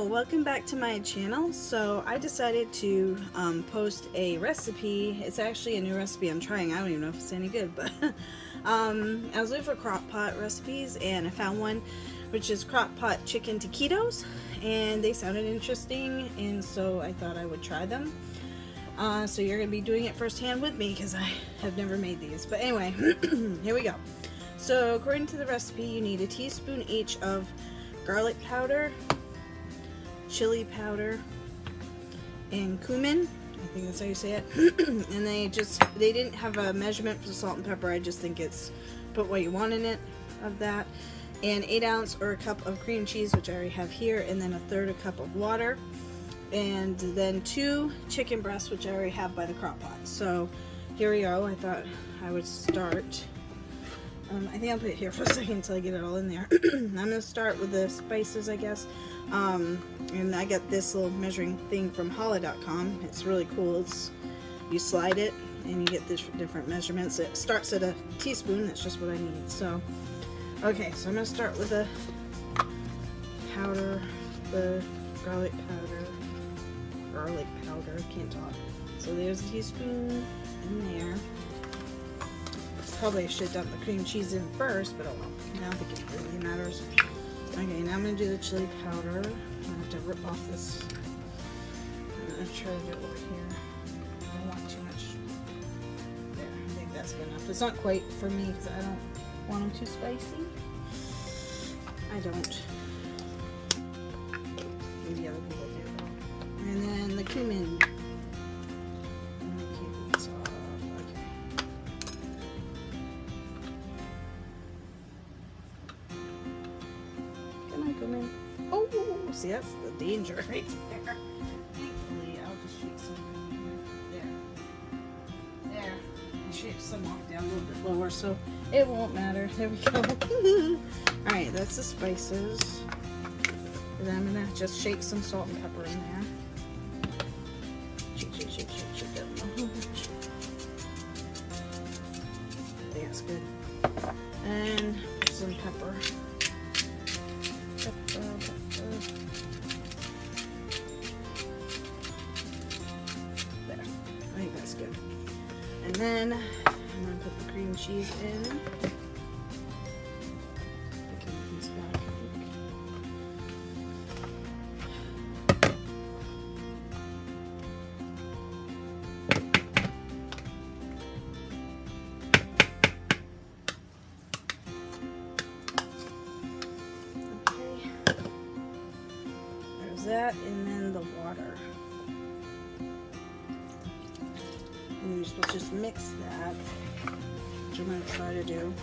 Hello, welcome back to my channel. So I decided to post a recipe. It's actually a new recipe I'm trying. I don't even know if it's any good, but I was looking for Crockpot recipes and I found one which is Crockpot chicken taquitos, and they sounded interesting, and so I thought I would try them. So you're going to be doing it firsthand with me because I have never made these. But anyway, here we go. So according to the recipe, you need a teaspoon each of garlic powder, chili powder, and cumin. I think that's how you say it. And they didn't have a measurement for the salt and pepper. I just think it's put what you want in it of that. And 1/8 ounce or a cup of cream cheese, which I already have here, and then 1/3 cup of water. And then 2 chicken breasts, which I already have by the Crockpot. So here we go. I thought I would start. I think I'll put it here for a second until I get it all in there. I'm going to start with the spices, I guess. And I got this little measuring thing from holla.com. It's really cool. You slide it and you get this different measurements. It starts at a teaspoon. That's just what I need. So, okay, so I'm going to start with the powder, the garlic powder. Can't talk. So there's a teaspoon in there. Probably I should have done the cream cheese in first, but oh well. I don't think it really matters. Okay, now I'm going to do the chili powder. I'm going to have to rip off this. I'm going to try to do it over here. I don't want too much. There, I think that's good enough. It's not quite for me because I don't want them too spicy. I don't. Maybe other people do. And then the cumin. Oh, see, that's the danger right there. Thankfully, I'll just shake some there. There. And shake some off down a little bit lower so it won't matter. There we go. Alright, that's the spices. And then I'm going to just shake some salt and pepper in there. Shake that a whole bunch. I think that's good. And some pepper. There. I think that's good. And then I'm going to put the cream cheese in. That, and then the water, and you're supposed to just mix that, which I'm going to try to do.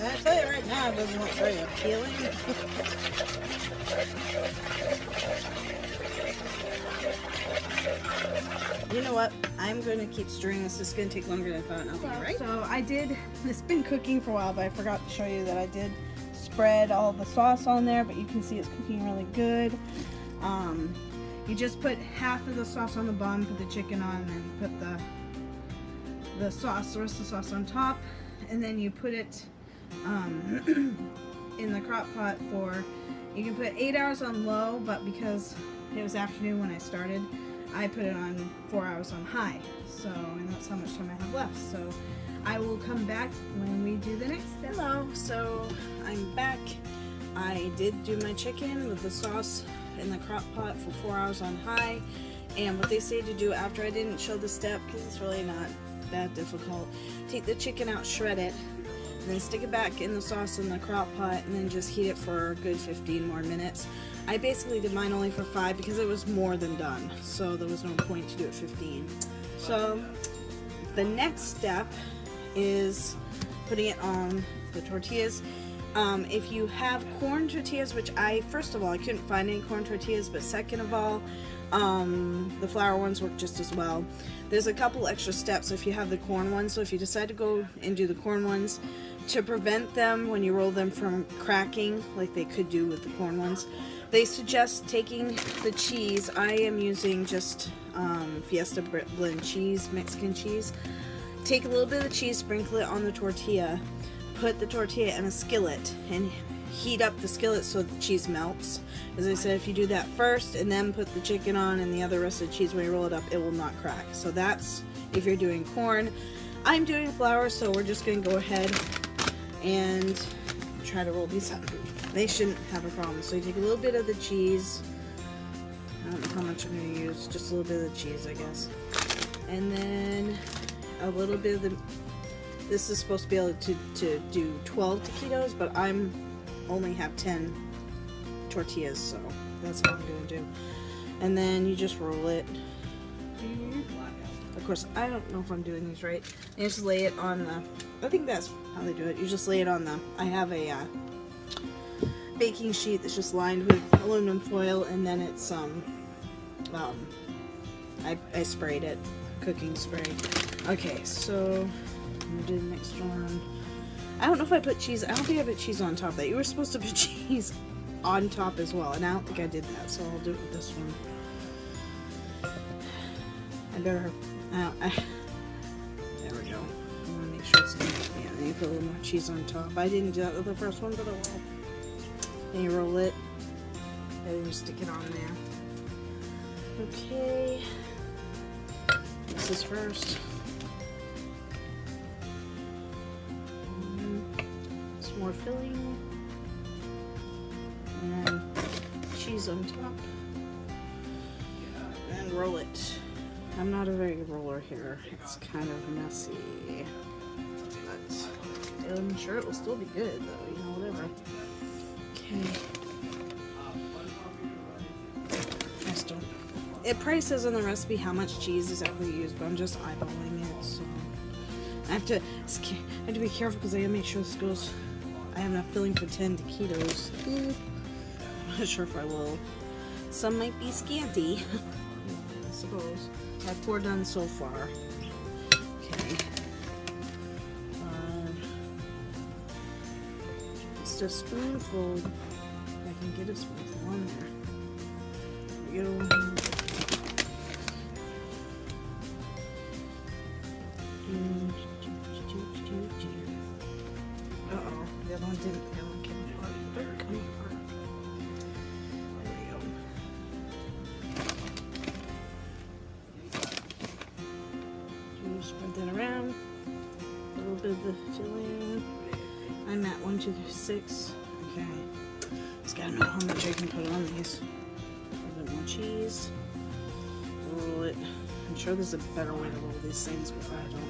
I tell you right now, it doesn't look very appealing. You know what? I'm going to keep stirring this. It's going to take longer than I thought. I'll be right. So it's been cooking for a while, but I forgot to show you that I did spread all the sauce on there, but you can see it's cooking really good. You just put half of the sauce on the bottom, put the chicken on, and then put the rest of the sauce on top, and then you put it in the crock pot for, you can put 8 hours on low, but because it was afternoon when I started, I put it on 4 hours on high. So, and that's how much time I have left. So I will come back when we do the next step. Hello, so I'm back. I did do my chicken with the sauce in the crock pot for 4 hours on high. And what they say to do after, I didn't show the step because it's really not that difficult. Take the chicken out, shred it, and then stick it back in the sauce in the crock pot, and then just heat it for a good 15 more minutes. I basically did mine only for 5 because it was more than done, so there was no point to do it 15. So the next step is putting it on the tortillas. If you have corn tortillas, which first of all, I couldn't find any corn tortillas, but second of all, the flour ones work just as well. There's a couple extra steps if you have the corn ones, so if you decide to go and do the corn ones, to prevent them when you roll them from cracking like they could do with the corn ones, They suggest taking the cheese. I am using just Fiesta blend cheese, Mexican cheese. Take a little bit of the cheese, sprinkle it on the tortilla, put the tortilla in a skillet, and heat up the skillet so the cheese melts. As I said, if you do that first and then put the chicken on and the other rest of the cheese when you roll it up, it will not crack. So that's if you're doing corn. I'm doing flour, so we're just going to go ahead and try to roll these up. They shouldn't have a problem. So you take a little bit of the cheese. I don't know how much I'm going to use. Just a little bit of the cheese, I guess. And then a little bit of the... This is supposed to be able to do 12 taquitos, but I'm only have 10 tortillas, so that's what I'm going to do. And then you just roll it. Of course, I don't know if I'm doing these right. You just lay it on the... I think that's how they do it. You just lay it on the... I have a baking sheet that's just lined with aluminum foil, and then it's I sprayed it, cooking spray. Okay, so I'm gonna do the next one. I don't know if I put cheese. I don't think I put cheese on top of that. You were supposed to put cheese on top as well, and I don't think I did that, so I'll do it with this one. I better. There we go. I want to make sure it's yeah. Then you put a little more cheese on top. I didn't do that with the first one, but I will. Then you roll it, and you stick it on there. Okay. This is first. Some more filling. And cheese on top. And roll it. I'm not a very good roller here. It's kind of messy. But I'm sure it will still be good though, you know, whatever. Okay. I just don't. It probably says on the recipe how much cheese exactly used, but I'm just eyeballing it, so I have to be careful because I gotta make sure this goes. I have enough filling for 10 taquitos. I'm not sure if I will. Some might be scanty, I suppose. I have 4 done so far. Okay. Just a spoonful. If I can get a spoonful on there. There we go. Uh-oh, the other one didn't. The other one came apart. They're coming apart. There we go. Spread that around. A little bit of the filling. I'm at 1, 2, 3, 6. Okay. Just gotta know how much I can put on these. A little bit more cheese. Roll it. I'm sure there's a better way to roll these things, but I don't know.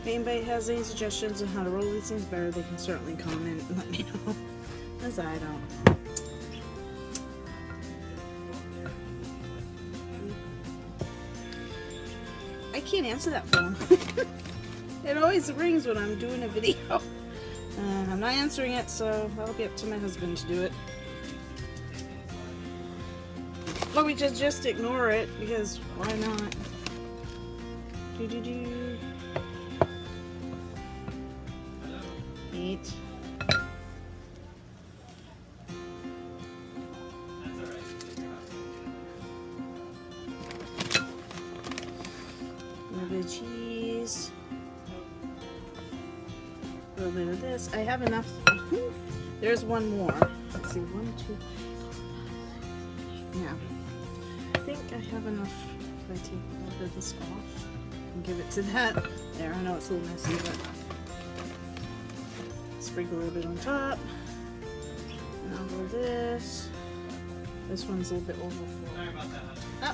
If anybody has any suggestions on how to roll these things better, they can certainly comment and let me know. Because I don't. I can't answer that phone. It always rings when I'm doing a video. I'm not answering it, so that'll be up to my husband to do it. Or we just ignore it, because why not? Do. 8. A little bit of cheese. A little bit of this. I have enough. There's one more. Let's see, 1, 2. Yeah. I think I have enough. If I take a little bit of this off and give it to that. There, I know it's a little messy, but sprinkle a little bit on top. And I'll roll this. This one's a little bit overflowing.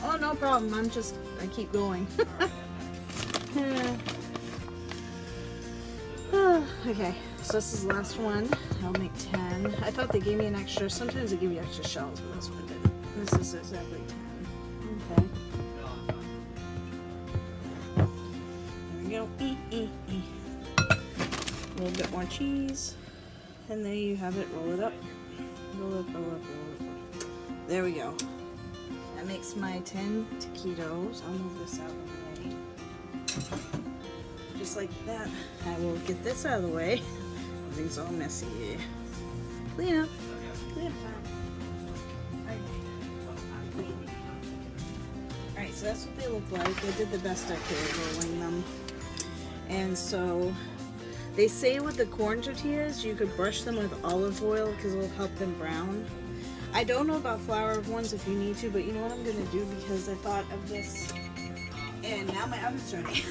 Oh, no problem. I keep going. Okay, so this is the last one. I'll make 10. I thought they gave me an extra. Sometimes they give you extra shells, but this one didn't. This is exactly 10. Okay. There we go. A little bit more cheese. And there you have it. Roll it up. Roll it up, roll it up, roll it up. There we go. That makes my 10 taquitos. I'll move this out of the way. just like that. I will get this out of the way. Everything's all messy. Clean up. Clean up time. Alright, so that's what they look like. I did the best I could rolling them. And so they say with the corn tortillas you could brush them with olive oil because it will help them brown. I don't know about flour ones if you need to, but you know what I'm going to do because I thought of this and now my oven's ready.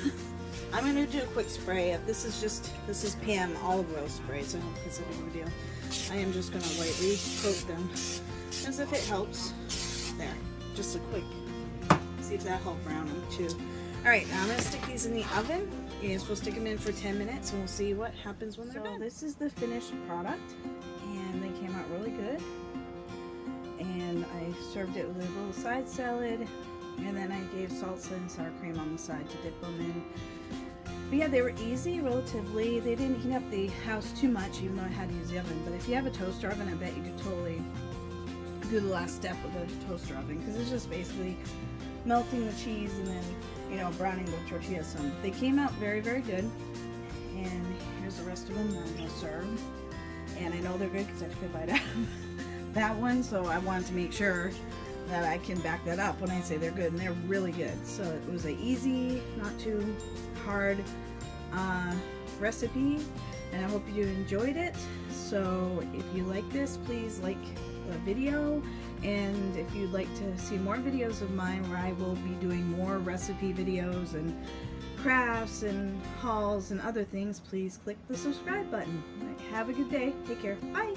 I'm going to do a quick spray. This is Pam olive oil spray, so I don't think it's a big deal. I am just going to lightly coat them as if it helps. There, just a quick, see if that helped brown them too. Alright, now I'm going to stick these in the oven. You're supposed to stick them in for 10 minutes and we'll see what happens when they're done. This is the finished product and they came out really good. And I served it with a little side salad and then I gave salsa and sour cream on the side to dip them in. But yeah, they were easy relatively. They didn't heat up the house too much even though I had to use the oven. But if you have a toaster oven, I bet you could totally do the last step with a toaster oven because it's just basically melting the cheese and then, you know, browning the tortillas some. They came out very, very good. And here's the rest of them that I'm going to serve. And I know they're good because I took a bite out of that one, so I wanted to make sure that I can back that up when I say they're good, and they're really good. So it was an easy, not too hard recipe, and I hope you enjoyed it. So if you like this, please like the video, and if you'd like to see more videos of mine where I will be doing more recipe videos and crafts and hauls and other things, please click the subscribe button. Have a good day. Take care. Bye.